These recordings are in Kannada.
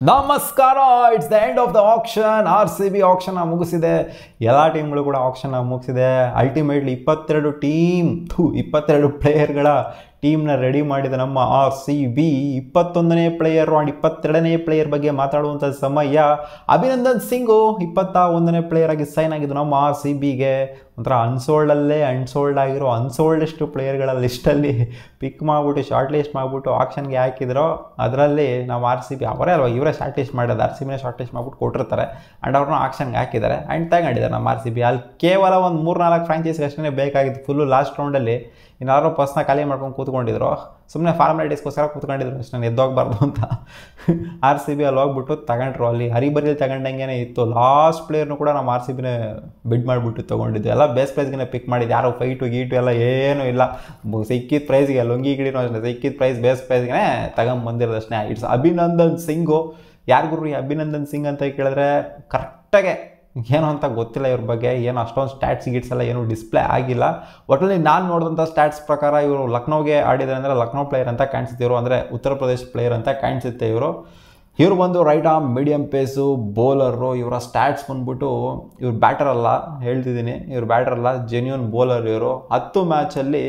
ನಮಸ್ಕಾರ. It's the end of the auction. RCB auction ಮುಗಿಸಿದೆ. ಎಲ್ಲ ಟೀಮ್ಗಳು ಕೂಡ ಆಕ್ಷನ್ ಮುಗಿಸಿದೆ. ಅಲ್ಟಿಮೇಟ್ಲಿ 22 ಪ್ಲೇಯರ್ಗಳ ಟೀಮ್ನ ರೆಡಿ ಮಾಡಿದ ನಮ್ಮ RCB 21ನೇ ಪ್ಲೇಯರ್ ಆ್ಯಂಡ್ 22ನೇ ಪ್ಲೇಯರ್ ಬಗ್ಗೆ ಮಾತಾಡುವಂಥ ಸಮಯ. ಅಭಿನಂದನ್ ಸಿಂಗು 21ನೇ ಪ್ಲೇಯರ್ ಆಗಿ ಸೈನ್ ಆಗಿದ್ದು ನಮ್ಮ RCBಗೆ. ಒಂಥರ ಅನ್ಸೋಲ್ಡ್ ಆಗಿರೋ ಅನ್ಸೋಲ್ಡಷ್ಟು ಪ್ಲೇಯರ್ಗಳ ಲಿಸ್ಟಲ್ಲಿ ಪಿಕ್ ಮಾಡಿಬಿಟ್ಟು ಶಾರ್ಟ್ ಲಿಸ್ಟ್ ಮಾಡಿಬಿಟ್ಟು ಆಕ್ಷನ್ಗೆ ಹಾಕಿದ್ರು. ಅದರಲ್ಲಿ ನಮ್ಮ RCB ಅವರೇ ಅಲ್ವಾ, ಇವರೇ ಶಾರ್ಟ್ ಲಿಸ್ಟ್ ಮಾಡೋದು. RCBನೇ ಶಾರ್ಟ್ ಲಿಸ್ಟ್ ಮಾಡಿಬಿಟ್ಟು ಕೊಟ್ಟಿರ್ತಾರೆ ಆ್ಯಂಡ್ ಅವ್ರನ್ನ ಆಕ್ಷನ್ಗೆ ಹಾಕಿದ್ದಾರೆ ಆ್ಯಂಡ್ ತಗೊಂಡಿದ್ದಾರೆ ನಮ್ಮ RCB. ಅಲ್ಲಿ ಕೇವಲ ಒಂದು 3-4 ಫ್ರಾಂಚೈಸ್ಗೆ ಅಷ್ಟೇ ಬೇಕಾಗಿತ್ತು. ಫುಲ್ಲು ಲಾಸ್ಟ್ ರೌಂಡಲ್ಲಿ ಇನ್ನಾರು ಪರ್ಸ್ನ ಖಾಲಿ ಮಾಡ್ಕೊಂಡು ಕೂತ್ಕೊಂಡಿದ್ರು. ಸುಮ್ಮನೆ ಫಾರ್ಮಾಲಿಟೀಸ್ಗೋಸ್ಕರ ಕೂತ್ಕೊಂಡಿದ್ರು ಅಷ್ಟು, ನಾನು ಎದ್ದೋಗ್ಬಾರ್ದು ಅಂತ. RCB ಅಲ್ಲಿ ಹೋಗ್ಬಿಟ್ಟು ತಗೊಂಡ್ರು. ಅಲ್ಲಿ ಹರಿಬರಿಯಲ್ಲಿ ತಗೊಂಡಂಗೆ ಇತ್ತು. ಲಾಸ್ಟ್ ಪ್ಲೇಯರ್ನು ಕೂಡ ನಮ್ಮ RCBನೇ ಬಿಡ್ ಮಾಡಿಬಿಟ್ಟು ತೊಗೊಂಡಿದ್ದು. ಎಲ್ಲ ಬೇಸ್ ಪ್ರೈಸ್ಗೆ ಪಿಕ್ ಮಾಡಿದ್ದು. ಯಾರೋ ಫೈಟು ಗೀಟು ಎಲ್ಲ ಏನೂ ಇಲ್ಲ. ಸಿಕ್ಕಿದ ಪ್ರೈಸ್ಗೆ ಲುಂಗಿ ಗಿಡಿನೂ ಅಷ್ಟೇ, ಸಿಕ್ಕಿದ ಪ್ರೈಸ್ ಬೇಸ್ ಪ್ರೈಸ್ಗೆ ತಗೊಂಬಂದಿರೋದು ಅಷ್ಟೇ. ಇಟ್ಸ್ ಅಭಿನಂದನ್ ಸಿಂಗು. ಯಾರಿಗೂ ಈ ಅಭಿನಂದನ್ ಸಿಂಗ್ ಅಂತ ಕೇಳಿದ್ರೆ ಕರೆಕ್ಟಾಗೆ ಏನೋ ಅಂತ ಗೊತ್ತಿಲ್ಲ ಇವ್ರ ಬಗ್ಗೆ. ಏನು ಅಷ್ಟೊಂದು ಸ್ಟ್ಯಾಟ್ಸ್ ಗಿಟ್ಸ್ ಎಲ್ಲ ಏನೂ ಡಿಸ್ಪ್ಲೇ ಆಗಿಲ್ಲ. ಒಟ್ಟಲ್ಲಿ ನಾನು ನೋಡಿದಂಥ ಸ್ಟ್ಯಾಟ್ಸ್ ಪ್ರಕಾರ ಇವರು ಲಕ್ನೋಗೆ ಆಡಿದ್ದಾರೆ ಅಂದರೆ ಲಕ್ನೋ ಪ್ಲೇಯರ್ ಅಂತ ಕಾಣಿಸುತ್ತೆ ಇವರು, ಅಂದರೆ ಉತ್ತರ ಪ್ರದೇಶ ಪ್ಲೇಯರ್ ಅಂತ ಕಾಣಿಸುತ್ತೆ ಇವರು ಬಂದು right arm medium phase bowler. ಇವರ ಸ್ಟ್ಯಾಟ್ಸ್ ಬಂದ್ಬಿಟ್ಟು ಇವ್ರು ಬ್ಯಾಟರ್ ಅಲ್ಲ, ಹೇಳ್ತಿದ್ದೀನಿ, ಇವ್ರು ಬ್ಯಾಟರ್ ಅಲ್ಲ, ಜೆನ್ಯೂನ್ ಬೌಲರ್ ಇವರು. 10 ಮ್ಯಾಚಲ್ಲಿ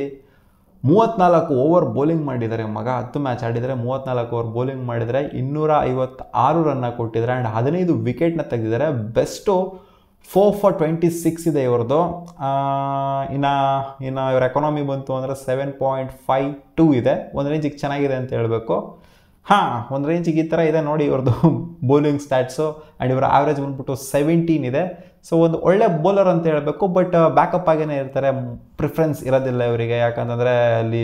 34 ಓವರ್ ಬೌಲಿಂಗ್ ಮಾಡಿದ್ದಾರೆ ಮಗ. 10 ಮ್ಯಾಚ್ ಆಡಿದರೆ 34 ಓವರ್ ಬೌಲಿಂಗ್ ಮಾಡಿದರೆ 256 ರನ್ನ ಕೊಟ್ಟಿದ್ದಾರೆ ಆ್ಯಂಡ್ 15 ವಿಕೆಟ್ನ ತೆಗೆದಿದ್ದಾರೆ. ಬೆಸ್ಟು 4 for 26 ಇದೆ ಇವ್ರದ್ದು. ಇನ್ನು ಇವ್ರ ಎಕಾನಮಿ ಬಂತು ಅಂದರೆ 7.52 ಇದೆ. ಒಂದು ರೇಂಜಿಗೆ ಚೆನ್ನಾಗಿದೆ ಅಂತ ಹೇಳಬೇಕು. ಒಂದು ರೇಂಜಿಗೆ ಈ ಥರ ಇದೆ ನೋಡಿ ಇವ್ರದ್ದು ಬೌಲಿಂಗ್ ಸ್ಟ್ಯಾಟ್ಸು. ಆ್ಯಂಡ್ ಇವರ ಆವ್ರೇಜ್ ಬಂದ್ಬಿಟ್ಟು 17 ಇದೆ. ಸೊ ಒಂದು ಒಳ್ಳೆ ಬೌಲರ್ ಅಂತ ಹೇಳಬೇಕು. ಬಟ್ ಬ್ಯಾಕಪ್ ಆಗೇ ಇರ್ತಾರೆ, ಪ್ರಿಫರೆನ್ಸ್ ಇರೋದಿಲ್ಲ ಇವರಿಗೆ. ಯಾಕಂತಂದರೆ ಅಲ್ಲಿ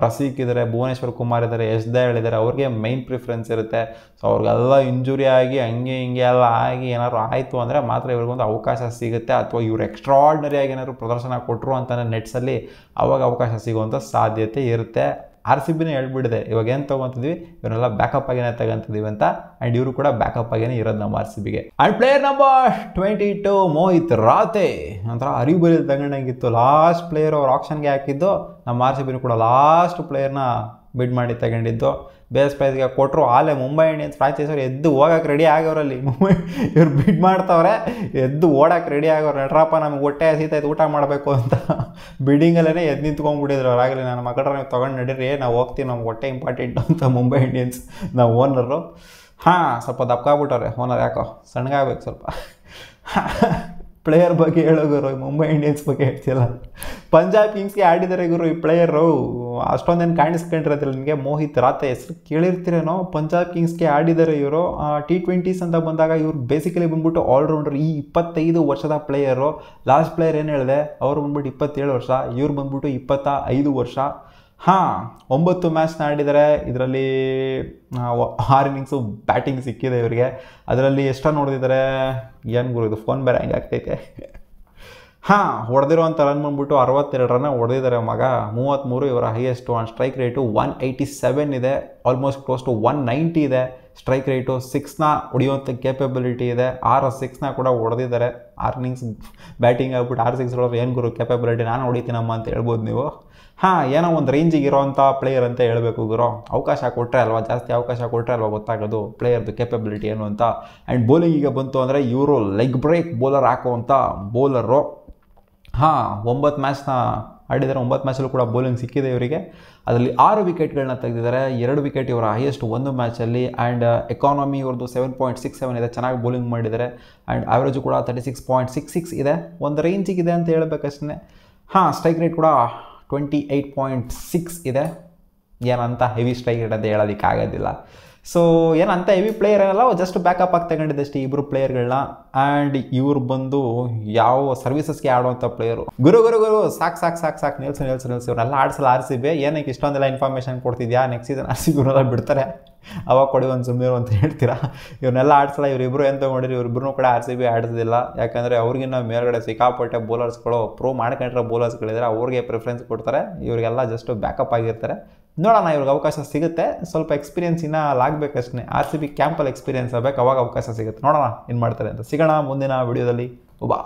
ರಫೀಕ್ ಇದ್ದಾರೆ, ಭುವನೇಶ್ವರ್ ಕುಮಾರ್ ಇದ್ದಾರೆ, ಯಶ್ ದಯಾಳ್ ಇದ್ದಾರೆ, ಅವ್ರಿಗೆ ಮೈನ್ ಪ್ರಿಫರೆನ್ಸ್ ಇರುತ್ತೆ. ಸೊ ಅವ್ರಿಗೆಲ್ಲ ಇಂಜುರಿ ಆಗಿ ಹಂಗೆ ಎಲ್ಲ ಆಗಿ ಏನಾದ್ರು ಆಯಿತು ಅಂದರೆ ಮಾತ್ರ ಇವ್ರಿಗೊಂದು ಅವಕಾಶ ಸಿಗುತ್ತೆ. ಅಥವಾ ಇವ್ರು ಎಕ್ಸ್ಟ್ರಾರ್ಡಿನರಿಯಾಗಿ ಏನಾದ್ರು ಪ್ರದರ್ಶನ ಕೊಟ್ಟರು ಅಂತಾನೆ ನೆಟ್ಸಲ್ಲಿ ಅವಾಗ ಅವಕಾಶ ಸಿಗುವಂಥ ಸಾಧ್ಯತೆ ಇರುತ್ತೆ. RCBನೇ ಹೇಳ್ಬಿಡಿದೆ, ಇವಾಗ ಏನು ತೊಗೊತಿದ್ವಿ ಇವನ್ನೆಲ್ಲ ಬ್ಯಾಕಪ್ ಆಗೇನೆ ತಗೊಂತಿದ್ದೀವಿ ಅಂತ. ಆ್ಯಂಡ್ ಇವರು ಕೂಡ ಬ್ಯಾಕಪ್ ಆಗೇನೆ ಇರೋದು ನಮ್ಮ RCBಗೆ. And player number 22 Mohit Rathee. ಒಂಥರ ಹರಿಬರಿಯಲ್ಲಿ ತಗೊಂಡಂಗಿತ್ತು. ಲಾಸ್ಟ್ ಪ್ಲೇಯರ್ ಅವ್ರು ಆಕ್ಷನ್ಗೆ ಹಾಕಿದ್ದು. ನಮ್ಮ RCBನೂ ಕೂಡ ಲಾಸ್ಟ್ ಪ್ಲೇಯರ್ನ ಬಿಡ್ ಮಾಡಿ ತಗೊಂಡಿದ್ದು. ಬೇಸ್ ಪ್ರೈಸ್ಗೆ ಕೊಟ್ಟರು. ಆಲೇ ಮುಂಬೈ ಇಂಡಿಯನ್ಸ್ ಫ್ರಾಂಚೈಸ್ ಅವ್ರು ಎದ್ದು ಹೋಗಕ್ಕೆ ರೆಡಿ ಆಗೋರಲ್ಲಿ. ಇವ್ರು ಬಿಡ್ ಮಾಡ್ತವ್ರೆ, ಎದ್ದು ಓಡಕ್ಕೆ ರೆಡಿ ಆಗೋರು. ನಡ್ರಪ್ಪ ನಮ್ಗೆ ಹೊಟ್ಟೆ ಹಸಿತೈತೆ ಊಟ ಮಾಡಬೇಕು ಅಂತ ಬಿಲ್ಡಿಂಗಲ್ಲೇ ಎದ್ದು ನಿಂತ್ಕೊಂಡ್ಬಿಟ್ಟಿದ್ರು. ಅವರಾಗಲಿ ನನ್ನ ಮಕ್ಕಳ ನೀವು ತೊಗೊಂಡು ನಡೀರಿ, ನಾವು ಹೋಗ್ತೀವಿ, ನಮ್ಗೆ ಹೊಟ್ಟೆ ಇಂಪಾರ್ಟೆಂಟ್ ಅಂತ ಮುಂಬೈ ಇಂಡಿಯನ್ಸ್ ನಾವು ಓನರು. ಸ್ವಲ್ಪ ದಪ್ಕಾಗ್ಬಿಟ್ಟವ್ರೆ ಓನರ್, ಯಾಕೋ ಸಣ್ಣಗಾಗ್ಬೇಕು ಸ್ವಲ್ಪ. ಪ್ಲೇಯರ್ ಬಗ್ಗೆ ಹೇಳೋಗುರು, ಮುಂಬೈ ಇಂಡಿಯನ್ಸ್ ಬಗ್ಗೆ ಹೇಳ್ತಿಲ್ಲ. ಪಂಜಾಬ್ ಕಿಂಗ್ಸ್ಗೆ ಆಡಿದ್ದಾರೆ ಗುರು ಈ ಪ್ಲೇಯರು. ಅಷ್ಟೊಂದೇನು ಕಾಣಿಸ್ಕೊಂಡಿರೋದಿಲ್ಲ ನಿಮಗೆ. ಮೋಹಿತ್ ರಾತೆ ಹೆಸರು ಕೇಳಿರ್ತೀರೇನೋ. ಪಂಜಾಬ್ ಕಿಂಗ್ಸ್ಗೆ ಆಡಿದ್ದಾರೆ ಇವರು. T20s ಅಂತ ಬಂದಾಗ ಇವ್ರು ಬೇಸಿಕಲಿ ಬಂದ್ಬಿಟ್ಟು ಆಲ್ರೌಂಡರ್. ಈ 25 ವರ್ಷದ ಪ್ಲೇಯರು. ಲಾಸ್ಟ್ ಪ್ಲೇಯರ್ ಏನು ಹೇಳಿದೆ, ಅವರು ಬಂದ್ಬಿಟ್ಟು 27 ವರ್ಷ, ಇವ್ರು ಬಂದ್ಬಿಟ್ಟು 25 ವರ್ಷ. 9 ಮ್ಯಾಚ್ನ ಆಡಿದ್ದಾರೆ. ಇದರಲ್ಲಿ 6 ಇನ್ನಿಂಗ್ಸು ಬ್ಯಾಟಿಂಗ್ ಸಿಕ್ಕಿದೆ ಇವರಿಗೆ. ಅದರಲ್ಲಿ ಎಷ್ಟು ನೋಡಿದ್ದಾರೆ ಏನು ಗುರು, ಇದು ಫೋನ್ ಬೇರೆ ಹಂಗೆ ಆಗ್ತೈತೆ. ಹೊಡೆದಿರೋವಂಥ ರನ್ ಬಂದ್ಬಿಟ್ಟು 62 ರನ್ ಹೊಡೆದಿದ್ದಾರೆ ಮಗ. 33 ಇವರ ಹೈಯೆಸ್ಟು. ಆ್ಯಂಡ್ ಸ್ಟ್ರೈಕ್ ರೇಟು 187 ಇದೆ. ಆಲ್ಮೋಸ್ಟ್ ಕ್ಲೋಸ್ ಟು 190 ಇದೆ ಸ್ಟ್ರೈಕ್ ರೇಟು. 6ನ ಹೊಡೆಯುವಂಥ ಕೇಪಬಿಲಿಟಿ ಇದೆ. 6ನ ಕೂಡ ಹೊಡೆದಿದ್ದಾರೆ. 6 ಇನ್ನಿಂಗ್ಸ್ ಬ್ಯಾಟಿಂಗ್ ಆಗ್ಬಿಟ್ಟು 6 ಸಿಕ್ಸ್ ಹೊಡೆದ್ರೆ ಏನು ಗುರು ಕೇಪಬಿಲಿಟಿ, ನಾನು ಹೊಡಿತೀನಮ್ಮ ಅಂತ ಹೇಳ್ಬೋದು ನೀವು. ಏನೋ ಒಂದು ರೇಂಜಿಗೆ ಇರೋವಂಥ ಪ್ಲೇಯರ್ ಅಂತ ಹೇಳಬೇಕು ಗುರು. ಅವಕಾಶ ಕೊಟ್ಟರೆ ಅಲ್ವಾ, ಜಾಸ್ತಿ ಅವಕಾಶ ಕೊಟ್ಟರೆ ಅಲ್ವಾ ಗೊತ್ತಾಗೋದು ಪ್ಲೇಯರ್ದು ಕೇಪಬಿಲಿಟಿ ಏನು ಅಂತ. ಆ್ಯಂಡ್ ಬೌಲಿಂಗಿಗೆ ಬಂತು ಅಂದರೆ ಇವರು ಲೆಗ್ ಬ್ರೇಕ್ ಬೌಲರ್ ಹಾಕುವಂಥ ಬೌಲರು. 9 ಮ್ಯಾಚ್ನ ಆಡಿದ್ದಾರೆ. 9 ಮ್ಯಾಚಲ್ಲೂ ಕೂಡ ಬೌಲಿಂಗ್ ಸಿಕ್ಕಿದೆ ಇವರಿಗೆ. ಅದರಲ್ಲಿ 6 ವಿಕೆಟ್ಗಳನ್ನ ತೆಗೆದಿದ್ದಾರೆ. 2 ವಿಕೆಟ್ ಇವರ ಹೈಯೆಸ್ಟ್ 1 ಮ್ಯಾಚಲ್ಲಿ. ಆ್ಯಂಡ್ ಎಕಾನಮಿ ಇವ್ರದ್ದು 7.67 ಇದೆ. ಚೆನ್ನಾಗಿ ಬೌಲಿಂಗ್ ಮಾಡಿದ್ದಾರೆ. ಆ್ಯಂಡ್ ಆವ್ರೇಜು ಕೂಡ 36.66 ಇದೆ. ಒಂದು ರೇಂಜಿಗಿದೆ ಅಂತ ಹೇಳ್ಬೇಕಷ್ಟೇ. ಸ್ಟ್ರೈಕ್ ರೇಟ್ ಕೂಡ 28.6 ಇದೆ. ಏನಂತ ಹೆವಿ ಸ್ಟ್ರೈಕ್ ರೇಟ್ ಅಂತ ಹೇಳೋದಕ್ಕಾಗೋದಿಲ್ಲ. ಸೊ ಏನಂತ ಹೆವಿ ಪ್ಲೇಯರ್ ಏನಲ್ಲ, ಜಸ್ಟ್ ಬ್ಯಾಕಪ್ ಆಗಿ ತಗೊಂಡಿದ್ದಷ್ಟೇ ಇಬ್ಬರು ಪ್ಲೇಯರ್ಗಳನ್ನ. ಆ್ಯಂಡ್ ಇವ್ರು ಬಂದು ಯಾವ ಸರ್ವಿಸಸ್ಗೆ ಆಡುವಂಥ ಪ್ಲೇಯರು. ಗುರು ಸಾಕು ನಿಲ್ಸು ಇವ್ರನ್ನೆಲ್ಲ ಆಡಿಸಲ್ಲ RCB. ಏನಕ್ಕೆ ಇಷ್ಟೊಂದೆಲ್ಲ ಇನ್ಫಾರ್ಮೇಷನ್ ಕೊಡ್ತಿದ್ಯಾ, ನೆಕ್ಸ್ಟ್ ಸೀಸನ್ RCB ಇವರೆಲ್ಲ ಬಿಡ್ತಾರೆ ಅವಾಗ ಕೊಡಿ ಒಂದು ಸುಮ್ಮನೆ ಅಂತ ಹೇಳ್ತೀರಾ. ಇವ್ರನ್ನೆಲ್ಲ ಆಡಿಸಲ್ಲ. ಇವರಿಬ್ಬರು ಏನು ತೊಗೊಂಡಿರಿ, ಇವರಿಬ್ಬರೂ ಕೂಡ RCB ಆಡಿಸೋದಿಲ್ಲ. ಯಾಕಂದರೆ ಅವ್ರಿಗಿನ್ನ ಮೇಲ್ಗಡೆ ಸಿಕ್ಕಾಪಟ್ಟೆ ಬೌಲರ್ಸ್ಗಳು, ಪ್ರೋ ಮಾಡ್ಕೊಂಡಿರೋ ಬೌಲರ್ಸ್ಗಳಿದ್ದಾರೆ, ಅವ್ರಿಗೆ ಪ್ರಿಫರೆನ್ಸ್ ಕೊಡ್ತಾರೆ. ಇವರಿಗೆಲ್ಲ ಜಸ್ಟ್ ಬ್ಯಾಕಪ್ ಆಗಿರ್ತಾರೆ. ನೋಡೋಣ, ಇವ್ರಿಗೆ ಅವಕಾಶ ಸಿಗುತ್ತೆ. ಸ್ವಲ್ಪ ಎಕ್ಸ್ಪೀರಿಯನ್ಸ್ ಇನ್ನೂ ಆಗಬೇಕಷ್ಟೇ. RCB ಕ್ಯಾಂಪಲ್ಲಿ ಎಕ್ಸ್ಪೀರಿಯನ್ಸ್ ಆಗಬೇಕು, ಅವಾಗ ಅವಕಾಶ ಸಿಗುತ್ತೆ. ನೋಡೋಣ ಏನು ಮಾಡ್ತಾರೆ ಅಂತ. ಸಿಗೋಣ ಮುಂದಿನ ವಿಡಿಯೋದಲ್ಲಿ. ಬಾ.